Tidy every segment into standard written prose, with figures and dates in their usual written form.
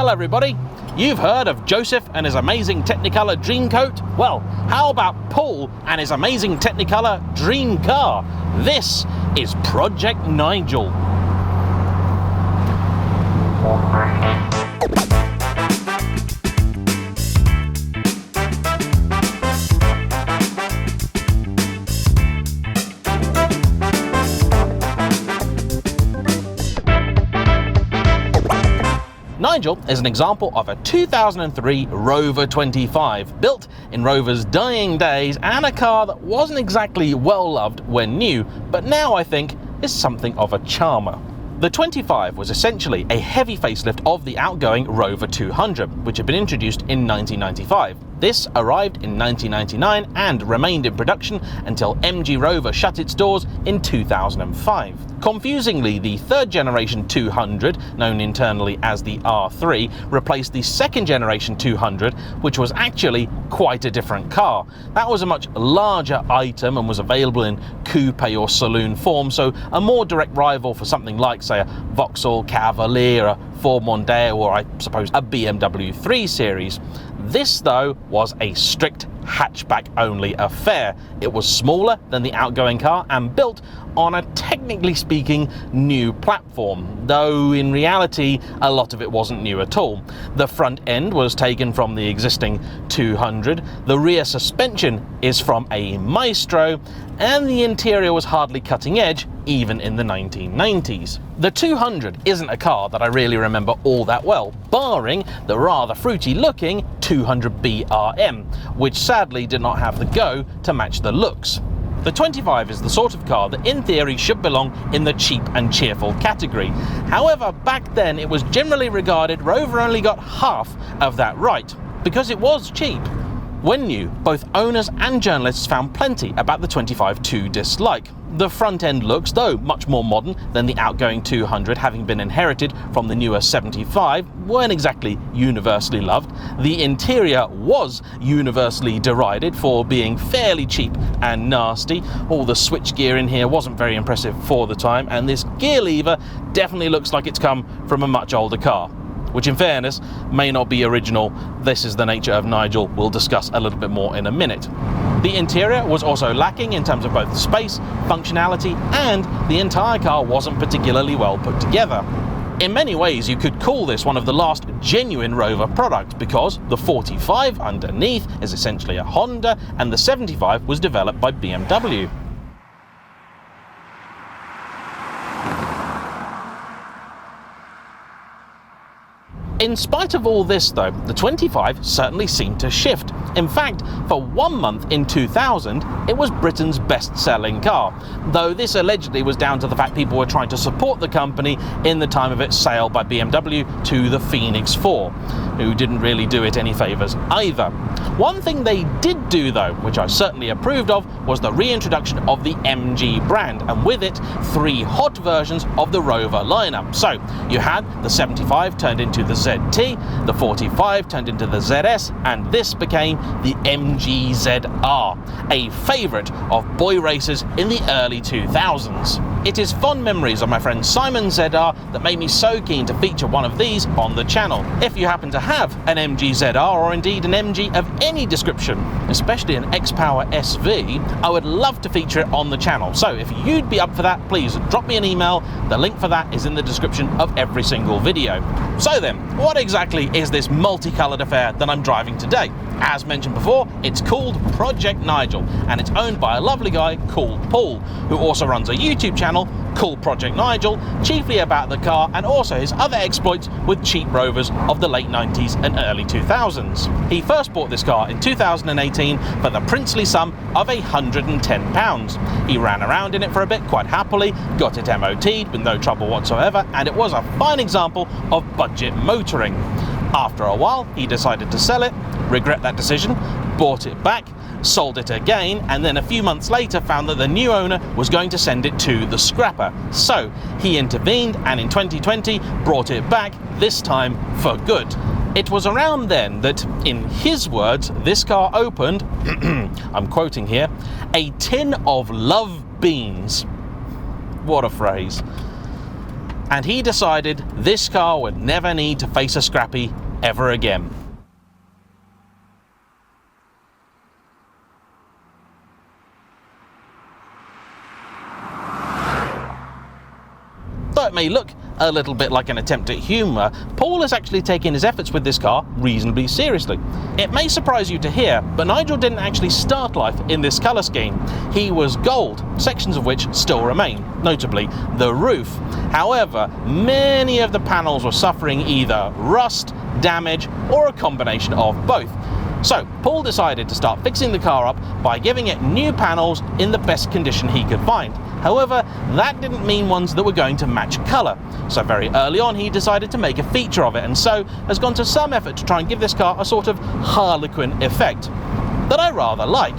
Well everybody, you've heard of Joseph and his amazing Technicolor Dreamcoat? Well, how about Paul and his amazing Technicolor Dream Car? This is Project Nigel. Nigel is an example of a 2003 Rover 25, built in Rover's dying days, and a car that wasn't exactly well loved when new, but now I think is something of a charmer. The 25 was essentially a heavy facelift of the outgoing Rover 200, which had been introduced in 1995. This arrived in 1999 and remained in production until MG Rover shut its doors in 2005. Confusingly, the third generation 200, known internally as the R3, replaced the second generation 200, which was actually quite a different car. That was a much larger item and was available in coupe or saloon form, so a more direct rival for something like, say, a Vauxhall Cavalier, a Ford Mondeo, or I suppose a BMW 3 Series. This, though, was a strict hatchback-only affair. It was smaller than the outgoing car and built on a, technically speaking, new platform, though in reality a lot of it wasn't new at all. The front end was taken from the existing 200, the rear suspension is from a Maestro, and the interior was hardly cutting edge even in the 1990s. The 200 isn't a car that I really remember all that well, barring the rather fruity looking 200BRM, which sadly did not have the go to match the looks. The 25 is the sort of car that in theory should belong in the cheap and cheerful category. However, back then it was generally regarded Rover only got half of that right, because it was cheap. When new, both owners and journalists found plenty about the 25 to dislike. The front end looks, though much more modern than the outgoing 200, having been inherited from the newer 75, weren't exactly universally loved. The interior was universally derided for being fairly cheap and nasty. All the switchgear in here wasn't very impressive for the time, and this gear lever definitely looks like it's come from a much older car, which in fairness may not be original. This is the nature of Nigel, we'll discuss a little bit more in a minute. The interior was also lacking in terms of both space, functionality, and the entire car wasn't particularly well put together. In many ways you could call this one of the last genuine Rover products, because the 45 underneath is essentially a Honda and the 75 was developed by BMW. In spite of all this though, the 25 certainly seemed to shift. In fact, for 1 month in 2000, it was Britain's best-selling car, though this allegedly was down to the fact people were trying to support the company in the time of its sale by BMW to the Phoenix 4, who didn't really do it any favours either. One thing they did do though, which I certainly approved of, was the reintroduction of the MG brand, and with it 3 hot versions of the Rover lineup. So you had the 75 turned into the ZT, the 45 turned into the ZS, and this became the MG ZR, a favourite of boy racers in the early 2000s. It is fond memories of my friend Simon's ZR that made me so keen to feature one of these on the channel. If you happen to have an MG ZR, or indeed an MG of any description, especially an X-Power SV, I would love to feature it on the channel. So if you'd be up for that, please drop me an email. The link for that is in the description of every single video. So then, what exactly is this multicoloured affair that I'm driving today? As mentioned before, it's called Project Nigel, and it's owned by a lovely guy called Paul, who also runs a YouTube channel called Project Nigel, chiefly about the car and also his other exploits with cheap Rovers of the late 90s and early 2000s. He first bought this car in 2018 for the princely sum of £110. He ran around in it for a bit quite happily, got it MOT'd with no trouble whatsoever, and it was a fine example of budget motoring. After a while, he decided to sell it, regret that decision, bought it back, sold it again, and then a few months later found that the new owner was going to send it to the scrapper. So he intervened and in 2020 brought it back, this time for good. It was around then that, in his words, this car opened, I'm quoting here, a tin of love beans. What a phrase. and he decided this car would never need to face a scrappy ever again. Though it may look a little bit like an attempt at humour, Paul has actually taken his efforts with this car reasonably seriously. It may surprise you to hear, but Nigel didn't actually start life in this colour scheme. He was gold, sections of which still remain, notably the roof. However, many of the panels were suffering either rust, damage, or a combination of both. So Paul decided to start fixing the car up by giving it new panels in the best condition he could find. However, that didn't mean ones that were going to match colour. So very early on he decided to make a feature of it, and so has gone to some effort to try and give this car a sort of Harlequin effect that I rather like.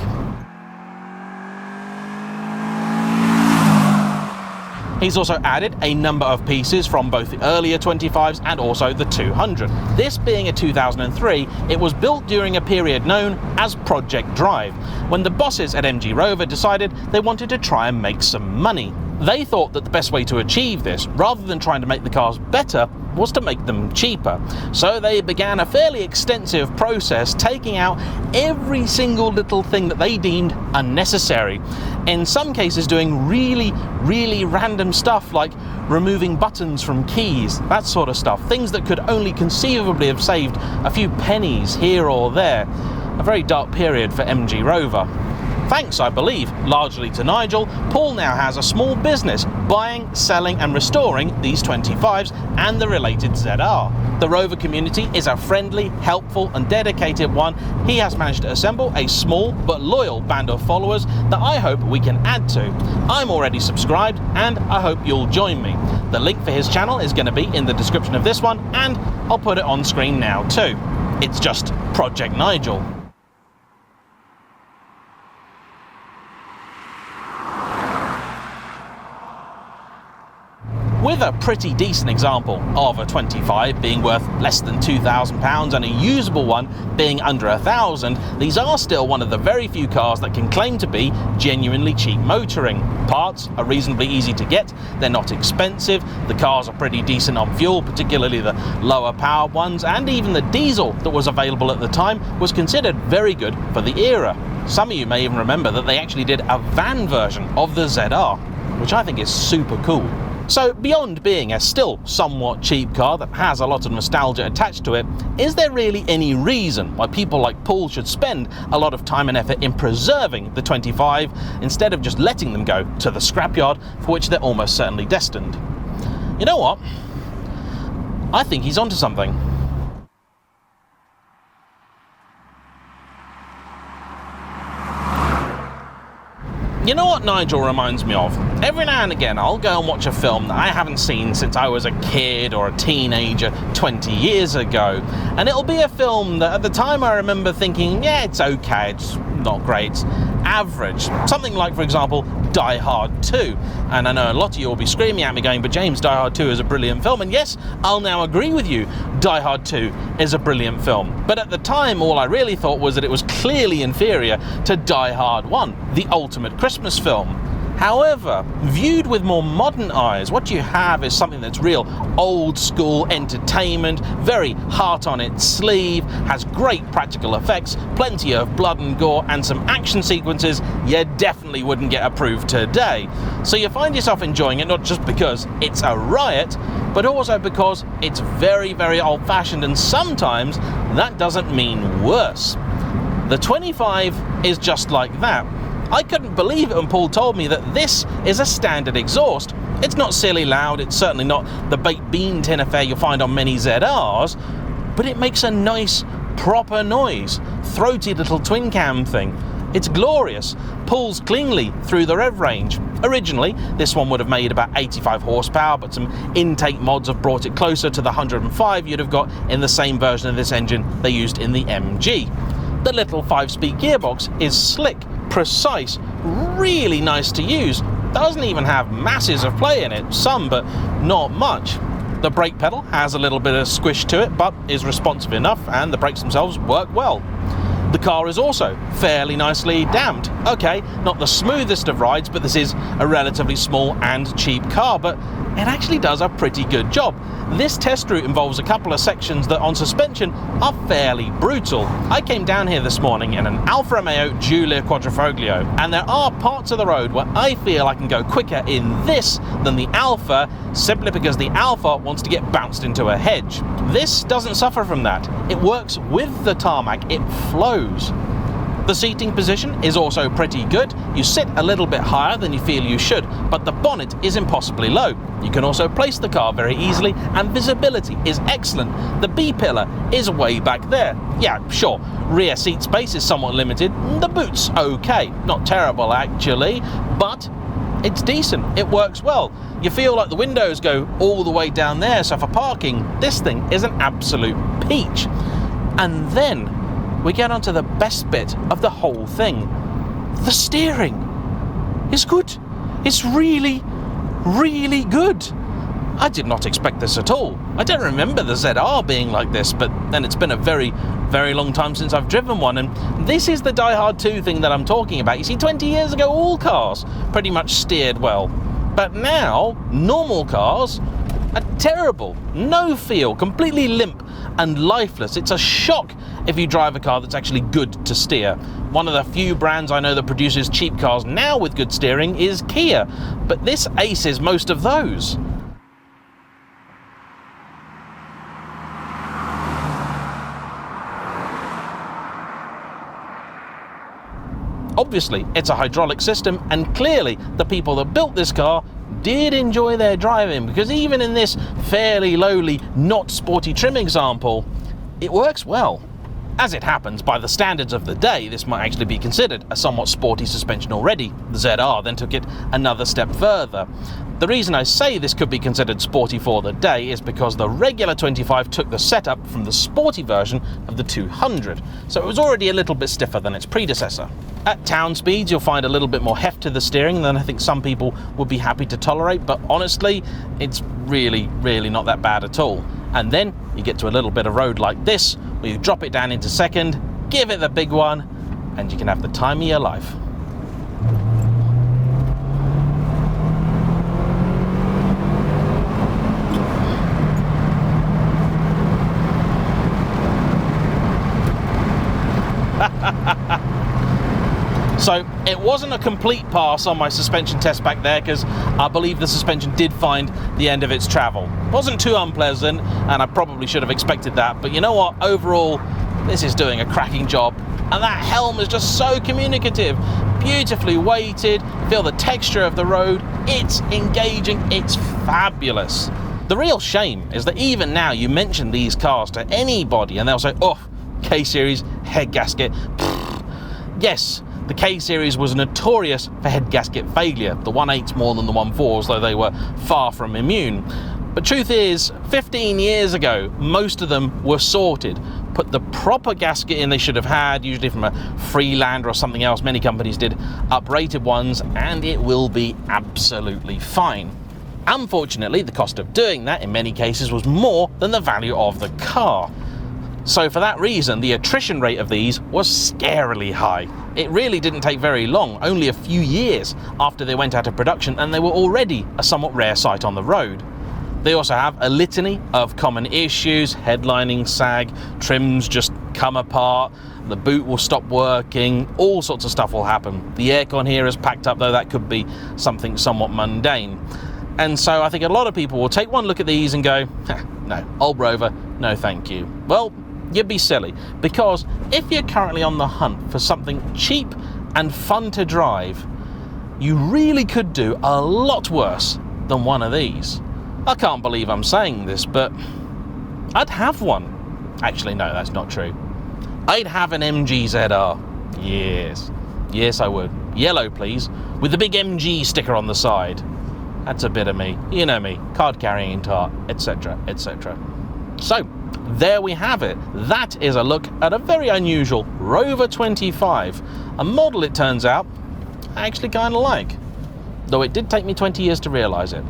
He's also added a number of pieces from both the earlier 25s and also the 200. This being a 2003, it was built during a period known as Project Drive, when the bosses at MG Rover decided they wanted to try and make some money. They thought that the best way to achieve this, rather than trying to make the cars better, was to make them cheaper. So they began a fairly extensive process, taking out every single little thing that they deemed unnecessary. In some cases doing really random stuff like removing buttons from keys, that sort of stuff. Things that could only conceivably have saved a few pennies here or there. A very dark period for MG Rover. Thanks, I believe, largely to Nigel, Paul now has a small business buying, selling and restoring these 25s and the related ZR. The Rover community is a friendly, helpful and dedicated one. He has managed to assemble a small but loyal band of followers that I hope we can add to. I'm already subscribed and I hope you'll join me. The link for his channel is going to be in the description of this one, and I'll put it on screen now too. It's just Project Nigel. With a pretty decent example of a 25 being worth less than £2,000 and a usable one being under £1,000, these are still one of the very few cars that can claim to be genuinely cheap motoring. Parts are reasonably easy to get, they're not expensive, the cars are pretty decent on fuel, particularly the lower powered ones, and even the diesel that was available at the time was considered very good for the era. Some of you may even remember that they actually did a van version of the ZR, which I think is super cool. So beyond being a still somewhat cheap car that has a lot of nostalgia attached to it, is there really any reason why people like Paul should spend a lot of time and effort in preserving the 25 instead of just letting them go to the scrapyard for which they're almost certainly destined? You know what? I think he's onto something. You know what Nigel reminds me of? Every now and again I'll go and watch a film that I haven't seen since I was a kid or a teenager 20 years ago, and it'll be a film that at the time I remember thinking, yeah, it's okay, it's not great, it's average. Something like, for example, Die Hard 2. And I know a lot of you will be screaming at me going, but James, Die Hard 2 is a brilliant film. And yes, I'll now agree with you, Die Hard 2 is a brilliant film. But at the time, all I really thought was that it was clearly inferior to Die Hard 1, the ultimate Christmas film. However, viewed with more modern eyes, what you have is something that's real old school entertainment, very heart on its sleeve, has great practical effects, plenty of blood and gore, and some action sequences you definitely wouldn't get approved today. So you find yourself enjoying it not just because it's a riot, but also because it's very old-fashioned, and sometimes that doesn't mean worse. The 25 is just like that. I couldn't believe it when Paul told me that this is a standard exhaust. It's not silly loud, it's certainly not the baked bean tin affair you'll find on many ZRs, but it makes a nice, proper noise. Throaty little twin cam thing. It's glorious, pulls cleanly through the rev range. Originally, this one would have made about 85 horsepower, but some intake mods have brought it closer to the 105 you'd have got in the same version of this engine they used in the MG. The little 5-speed gearbox is slick, precise, really nice to use. Doesn't even have masses of play in it, some but not much. The brake pedal has a little bit of squish to it, but is responsive enough, and the brakes themselves work well. The car is also fairly nicely damped. Okay, not the smoothest of rides, but this is a relatively small and cheap car, but it actually does a pretty good job. This test route involves a couple of sections that on suspension are fairly brutal. I came down here this morning in an Alfa Romeo Giulia Quadrifoglio, and there are parts of the road where I feel I can go quicker in this than the Alfa, simply because the Alfa wants to get bounced into a hedge. This doesn't suffer from that. It works with the tarmac, it flows. The seating position is also pretty good. You sit a little bit higher than you feel you should, but the bonnet is impossibly low. You can also place the car very easily, and visibility is excellent. The B-pillar is way back there. Yeah, sure, rear seat space is somewhat limited. The boot's okay, not terrible actually, but it's decent, it works well. You feel like the windows go all the way down there, so for parking, this thing is an absolute peach. And then we get onto the best bit of the whole thing. The steering is good. It's really, really good. I did not expect this at all. I don't remember the ZR being like this, but then it's been a very, very long time since I've driven one, and this is the Die Hard 2 thing that I'm talking about. You see, 20 years ago, all cars pretty much steered well. But now, normal cars are terrible. No feel, completely limp and lifeless. It's a shock if you drive a car that's actually good to steer. One of the few brands I know that produces cheap cars now with good steering is Kia, but this aces most of those. Obviously, it's a hydraulic system, and clearly the people that built this car did enjoy their driving, because even in this fairly lowly, not sporty trim example, it works well. As it happens, by the standards of the day, this might actually be considered a somewhat sporty suspension already. The ZR then took it another step further. The reason I say this could be considered sporty for the day is because the regular 25 took the setup from the sporty version of the 200, so it was already a little bit stiffer than its predecessor. At town speeds, you'll find a little bit more heft to the steering than I think some people would be happy to tolerate, but honestly, it's really, really not that bad at all. And then you get to a little bit of road like this, where you drop it down into second, give it the big one, and you can have the time of your life. So it wasn't a complete pass on my suspension test back there, because I believe the suspension did find the end of its travel. It wasn't too unpleasant, and I probably should have expected that, but you know what, overall this is doing a cracking job, and that helm is just so communicative, beautifully weighted, feel the texture of the road, it's engaging, it's fabulous. The real shame is that even now you mention these cars to anybody and they'll say, oh, K-Series, head gasket. Yes, the K-Series was notorious for head gasket failure, the 1.8s more than the 1.4s, though they were far from immune. But truth is, 15 years ago, most of them were sorted, put the proper gasket in they should have had, usually from a Freelander or something else. Many companies did uprated ones, and it will be absolutely fine. Unfortunately, the cost of doing that in many cases was more than the value of the car. So for that reason, the attrition rate of these was scarily high. It really didn't take very long, only a few years after they went out of production, and they were already a somewhat rare sight on the road. They also have a litany of common issues: headlining sag, trims just come apart, the boot will stop working, all sorts of stuff will happen. The aircon here is packed up, though that could be something somewhat mundane. And so I think a lot of people will take one look at these and go, no, old Rover, no thank you. Well, you'd be silly, because if you're currently on the hunt for something cheap and fun to drive, you really could do a lot worse than one of these. I can't believe I'm saying this, but I'd have one. Actually, no, that's not true. I'd have an MG ZR. Yes I would. Yellow, please, with the big MG sticker on the side. That's a bit of me, you know me, card carrying tart, etc, etc. So there we have it. That is a look at a very unusual Rover 25, a model, it turns out, I actually kind of like, though it did take me 20 years to realise it.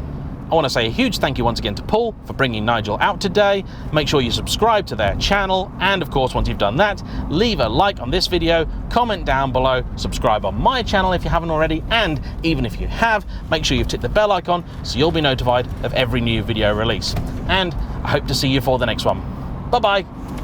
I want to say a huge thank you once again to Paul for bringing Nigel out today. Make sure you subscribe to their channel, and of course, once you've done that, leave a like on this video, comment down below, subscribe on my channel if you haven't already, and even if you have, make sure you've ticked the bell icon so you'll be notified of every new video release. And I hope to see you for the next one. Bye bye.